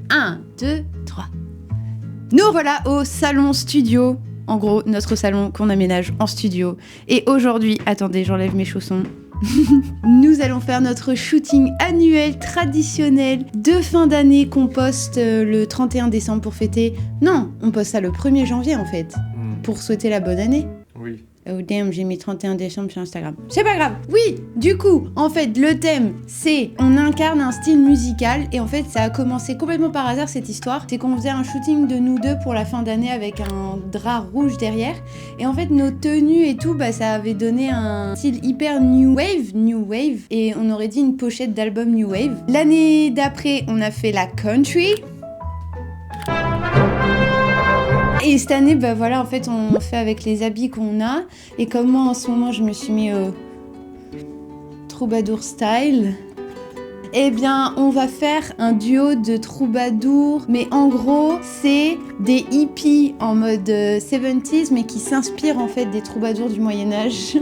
1, 2, 3. Nous voilà au salon studio. En gros, notre salon qu'on aménage en studio. Et aujourd'hui, attendez, j'enlève mes chaussons. Nous allons faire notre shooting annuel traditionnel de fin d'année qu'on poste le 31 décembre pour fêter. Non, on poste ça le 1er janvier en fait, pour souhaiter la bonne année. Oui. Oh damn, j'ai mis 31 décembre sur Instagram. C'est pas grave. Oui, du coup, en fait, le thème, c'est on incarne un style musical. Et en fait, ça a commencé complètement par hasard, cette histoire. C'est qu'on faisait un shooting de nous deux pour la fin d'année avec un drap rouge derrière. Et en fait, nos tenues et tout, bah, ça avait donné un style hyper new wave. Et on aurait dit une pochette d'album new wave. L'année d'après, on a fait la country. Et cette année, bah voilà, en fait, on fait avec les habits qu'on a. Et comme moi, en ce moment, je me suis mis au troubadour style, eh bien, on va faire un duo de troubadours. Mais en gros, c'est des hippies en mode 70s, mais qui s'inspirent en fait des troubadours du Moyen-Âge.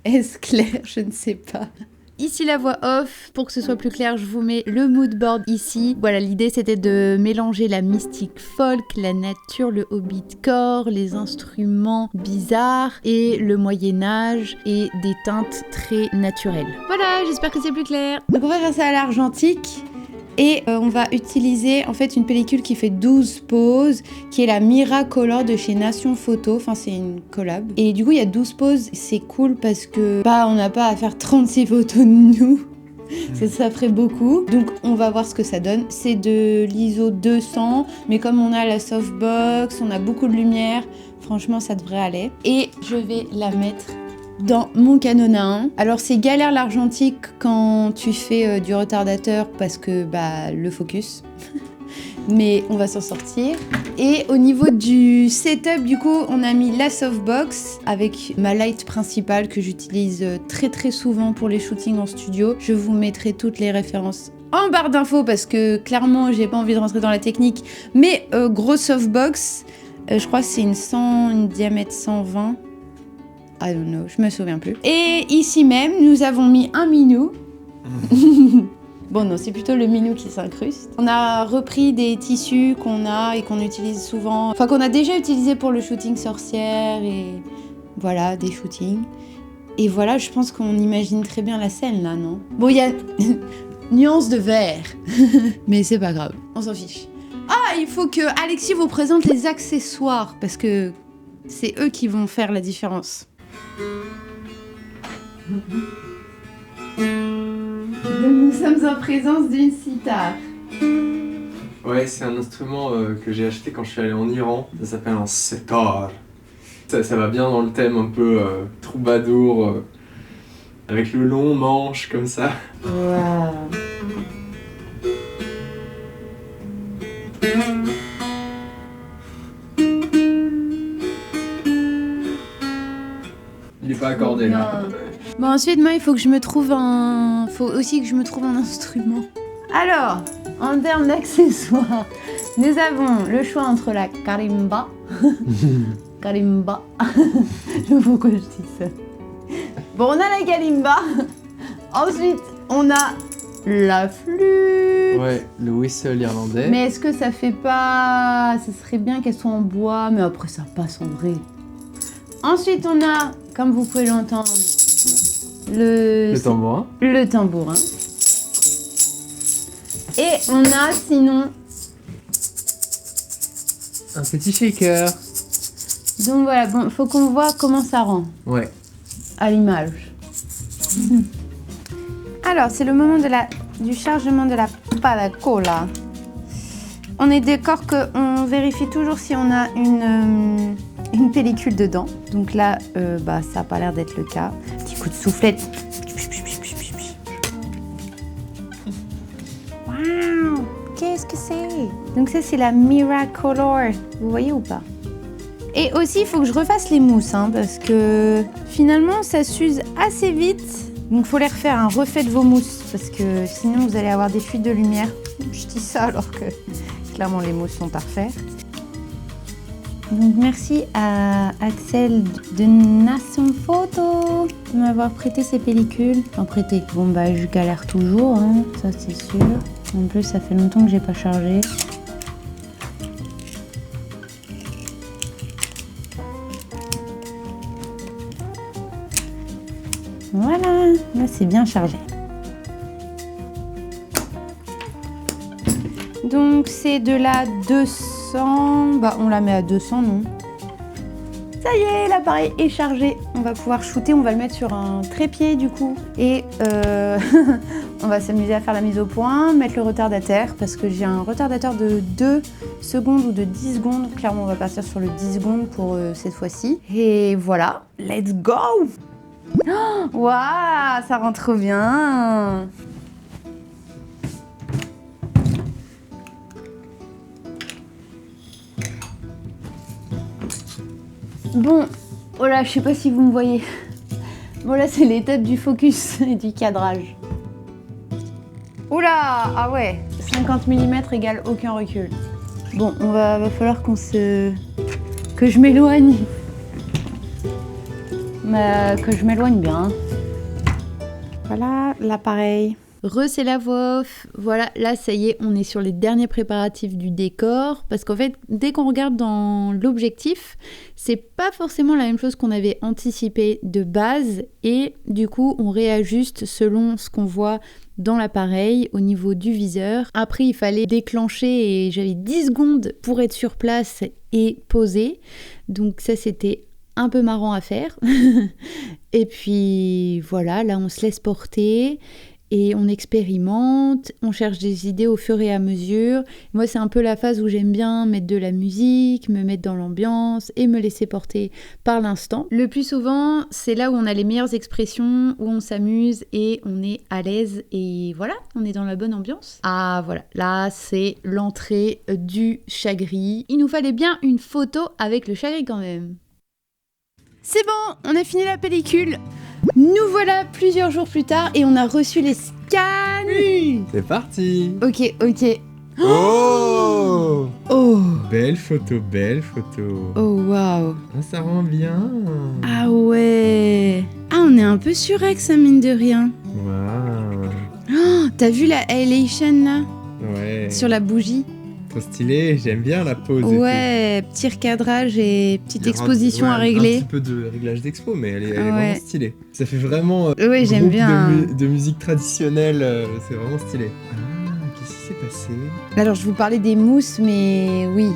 Est-ce clair? Je ne sais pas. Ici la voix off, pour que ce soit plus clair, je vous mets le mood board ici. Voilà, l'idée c'était de mélanger la mystique folk, la nature, le hobbitcore, les instruments bizarres et le Moyen-Âge et des teintes très naturelles. Voilà, j'espère que c'est plus clair. Donc on va faire ça à l'argentique. Et on va utiliser en fait une pellicule qui fait 12 poses, qui est la Miracolor de chez Nation Photo, enfin c'est une collab. Et du coup il y a 12 poses, c'est cool parce que on n'a pas à faire 36 photos de nous, ça ferait beaucoup. Donc on va voir ce que ça donne. C'est de l'ISO 200, mais comme on a la softbox, on a beaucoup de lumière, franchement ça devrait aller. Et je vais la mettre dans mon Canon A1. Alors c'est galère l'argentique quand tu fais du retardateur parce que le focus. Mais on va s'en sortir. Et au niveau du setup, du coup, on a mis la softbox avec ma light principale que j'utilise très très souvent pour les shootings en studio. Je vous mettrai toutes les références en barre d'infos parce que clairement j'ai pas envie de rentrer dans la technique. Mais grosse softbox, je crois que c'est une diamètre 120. I don't know, je me souviens plus. Et ici même, nous avons mis un minou. Bon non, c'est plutôt le minou qui s'incruste. On a repris des tissus qu'on a et qu'on utilise souvent, enfin qu'on a déjà utilisé pour le shooting sorcière et voilà, des shootings. Et voilà, je pense qu'on imagine très bien la scène là, non? Bon, il y a nuance de vert, mais c'est pas grave, on s'en fiche. Ah, il faut que Alexis vous présente les accessoires parce que c'est eux qui vont faire la différence. Donc nous sommes en présence d'une sitar. Ouais, c'est un instrument que j'ai acheté quand je suis allé en Iran. Ça s'appelle un setar. Ça va bien dans le thème un peu troubadour, avec le long manche comme ça. Waouh. Il est pas accordé là. Bon, ensuite, moi, il faut aussi que je me trouve un instrument. Alors, en termes d'accessoires, nous avons le choix entre la kalimba. Kalimba. Je sais pas pourquoi je dis ça. Bon, on a la kalimba. Ensuite, on a la flûte. Ouais, le whistle irlandais. Mais est-ce que ça fait pas... Ça serait bien qu'elle soit en bois, mais après ça passe en vrai. Ensuite, on a, comme vous pouvez l'entendre, le tambourin. Le tambourin. Et on a sinon... Un petit shaker. Donc voilà, bon, faut qu'on voit comment ça rend. Ouais. À l'image. Alors, c'est le moment du chargement de la palacola. On est d'accord qu'on vérifie toujours si on a une pellicule dedans. Donc là, ça n'a pas l'air d'être le cas. Petit coup de soufflette. Waouh! Qu'est-ce que c'est? Donc ça, c'est la Miracolor. Vous voyez ou pas? Et aussi, il faut que je refasse les mousses, parce que finalement, ça s'use assez vite. Donc, il faut les refaire, un refait de vos mousses, parce que sinon, vous allez avoir des fuites de lumière. Je dis ça alors que, clairement, les mousses sont parfaites. Donc, merci à Axel de Nation Photo de m'avoir prêté ces pellicules. Enfin, prêté. Bon, je galère toujours, ça, c'est sûr. En plus, ça fait longtemps que j'ai pas chargé. Voilà, là c'est bien chargé. Donc c'est de la 200, bah on la met à 200 non. Ça y est, l'appareil est chargé. On va pouvoir shooter, on va le mettre sur un trépied du coup. Et on va s'amuser à faire la mise au point, mettre le retardateur parce que j'ai un retardateur de 2 secondes ou de 10 secondes. Clairement on va partir sur le 10 secondes pour cette fois-ci. Et voilà, let's go! Waouh, ça rend trop bien. Bon, oh là, je sais pas si vous me voyez. Bon là, c'est l'étape du focus et du cadrage. Oula, ah ouais, 50 mm égale aucun recul. Bon, va falloir que je m'éloigne. Que je m'éloigne bien. Voilà l'appareil. C'est la voix off. Voilà, là ça y est, on est sur les derniers préparatifs du décor. Parce qu'en fait, dès qu'on regarde dans l'objectif, c'est pas forcément la même chose qu'on avait anticipé de base. Et du coup, on réajuste selon ce qu'on voit dans l'appareil au niveau du viseur. Après, il fallait déclencher et j'avais 10 secondes pour être sur place et poser. Donc ça, c'était un peu marrant à faire. Et puis voilà, là on se laisse porter et on expérimente, on cherche des idées au fur et à mesure. Moi c'est un peu la phase où j'aime bien mettre de la musique, me mettre dans l'ambiance et me laisser porter par l'instant. Le plus souvent c'est là où on a les meilleures expressions, où on s'amuse et on est à l'aise et voilà, on est dans la bonne ambiance. Ah voilà, là c'est l'entrée du Chagris. Il nous fallait bien une photo avec le Chagris quand même. C'est bon, on a fini la pellicule. Nous voilà plusieurs jours plus tard et on a reçu les scans. Oui, c'est parti. Ok. Oh, Oh. Belle photo, belle photo. Oh waouh. Ah, ça rend bien. Ah ouais. Ah, on est un peu surex, ça mine de rien. Waouh. Oh, t'as vu la halation là? Ouais. Sur la bougie? Trop stylé, j'aime bien la pose. Ouais, petit recadrage et petite exposition à régler. Un petit peu de réglage d'expo, mais elle est vraiment stylée. Ça fait vraiment ouais, j'aime bien. De musique traditionnelle, c'est vraiment stylé. Ah, qu'est-ce qui s'est passé? Alors, je vous parlais des mousses, mais oui,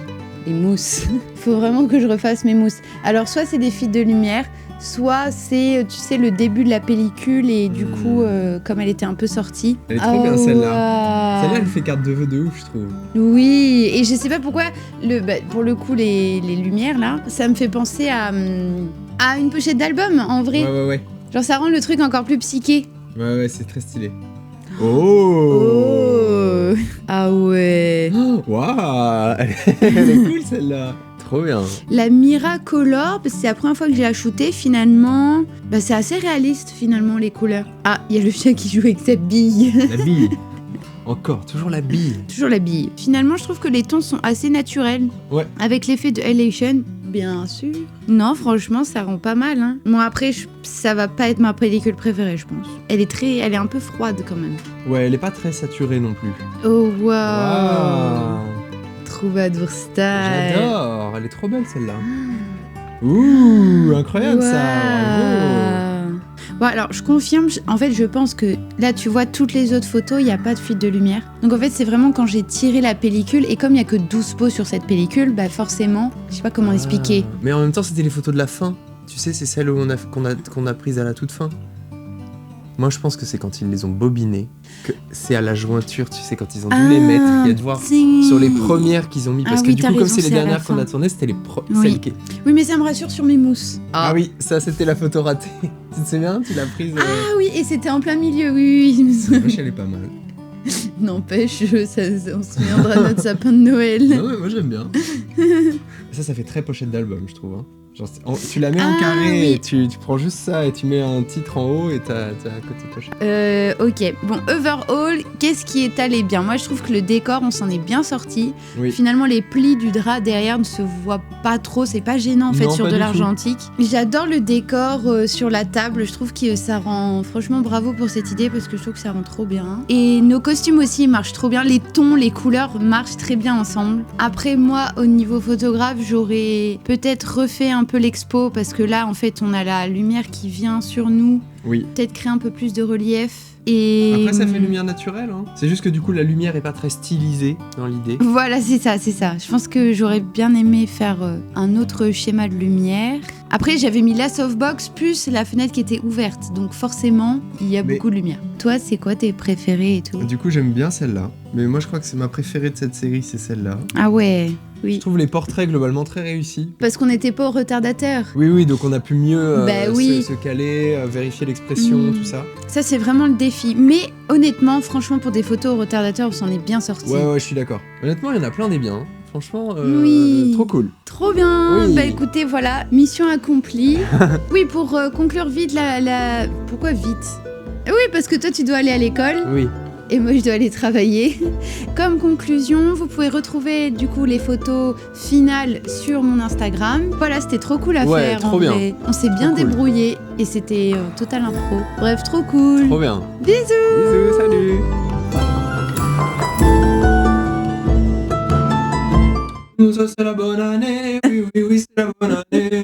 les mousses. Faut vraiment que je refasse mes mousses. Alors, soit c'est des fils de lumière, soit c'est, tu sais, le début de la pellicule et du coup, comme elle était un peu sortie. Elle est trop bien celle-là. Wow. Celle-là, elle fait carte de vœux de ouf, je trouve. Oui, et je sais pas pourquoi, pour le coup, les lumières là, ça me fait penser à une pochette d'album en vrai. Ouais. Genre, ça rend le truc encore plus psyché. Ouais, c'est très stylé. Oh, ah ouais. Waouh, elle est cool celle-là. Trop bien. La Miracolor, parce que c'est la première fois que j'ai la shootée, finalement, c'est assez réaliste finalement les couleurs. Ah, il y a le chien qui joue avec sa bille. La bille. Encore, toujours la bille. Toujours la bille. Finalement, je trouve que les tons sont assez naturels. Ouais. Avec l'effet de halation, bien sûr. Non, franchement, ça rend pas mal. Hein. Bon, après, ça va pas être ma pellicule préférée, je pense. Elle est un peu froide quand même. Ouais, elle est pas très saturée non plus. Oh, waouh. Troubadour style. J'adore, elle est trop belle celle-là. Ouh, incroyable ça. Bravo. Bon, alors je confirme, en fait je pense que là tu vois toutes les autres photos, il n'y a pas de fuite de lumière. Donc en fait c'est vraiment quand j'ai tiré la pellicule et comme il n'y a que 12 pots sur cette pellicule, forcément, je sais pas comment expliquer. Mais en même temps c'était les photos de la fin, tu sais c'est celles qu'on a prises à la toute fin. Moi, je pense que c'est quand ils les ont bobinées, que c'est à la jointure, tu sais, quand ils ont dû les mettre. Il y a de voir sur les premières qu'ils ont mis, parce que du coup, comme c'est les dernières qu'on a tournées, c'était celles qui... Oui, mais ça me rassure sur mes mousses. Ah oui, ça, c'était la photo ratée. Tu te souviens? Tu l'as prise... Ah oui, et c'était en plein milieu, oui. Moi, elle est pas mal. N'empêche, on se souviendra de notre sapin de Noël. Non, mais moi, j'aime bien. Ça fait très pochette d'album, je trouve. Hein. Genre, tu la mets en carré, oui. et tu prends juste ça et tu mets un titre en haut et t'as à côté de pochette. Ok, bon, overall, qu'est-ce qui est allé bien? Moi, je trouve que le décor, on s'en est bien sorti. Oui. Finalement, les plis du drap derrière ne se voient pas trop, c'est pas gênant en fait Non, sur pas de du l'argentique. J'adore le décor sur la table, je trouve que ça rend, franchement, bravo pour cette idée parce que je trouve que ça rend trop bien. Et nos costumes aussi marchent trop bien, les tons, les couleurs marchent très bien ensemble. Après, moi, au niveau photographe, j'aurais peut-être refait un peu l'expo parce que là, en fait, on a la lumière qui vient sur nous, Oui. peut-être créer un peu plus de relief. Et Après, ça fait lumière naturelle. Hein. C'est juste que du coup, la lumière est pas très stylisée dans l'idée. Voilà, c'est ça. Je pense que j'aurais bien aimé faire un autre schéma de lumière. Après, j'avais mis la softbox plus la fenêtre qui était ouverte. Donc forcément, il y a beaucoup de lumière. Toi, c'est quoi tes préférés et tout? Du coup, j'aime bien celle-là. Mais moi, je crois que c'est ma préférée de cette série, c'est celle-là. Ah ouais, oui. Je trouve les portraits globalement très réussis. Parce qu'on n'était pas au retardateur. Oui, donc on a pu mieux oui. se caler, vérifier l'expression, tout ça. Ça, c'est vraiment le défi. Mais honnêtement, franchement, pour des photos au retardateur, on s'en est bien sorti. Ouais, je suis d'accord. Honnêtement, il y en a plein des biens. Hein. Franchement, oui. trop cool. Trop bien. Oui. Bah écoutez, voilà, mission accomplie. Oui, pour conclure vite la... Pourquoi vite? Oui, parce que toi, tu dois aller à l'école. Oui. Et moi, je dois aller travailler. Comme conclusion, vous pouvez retrouver du coup les photos finales sur mon Instagram. Voilà, c'était trop cool à faire. Trop bien. Vrai. On s'est bien débrouillé et c'était total impro. Bref, trop cool. Trop bien. Bisous. Bisous, salut. Ça c'est la bonne année, oui, c'est la bonne année.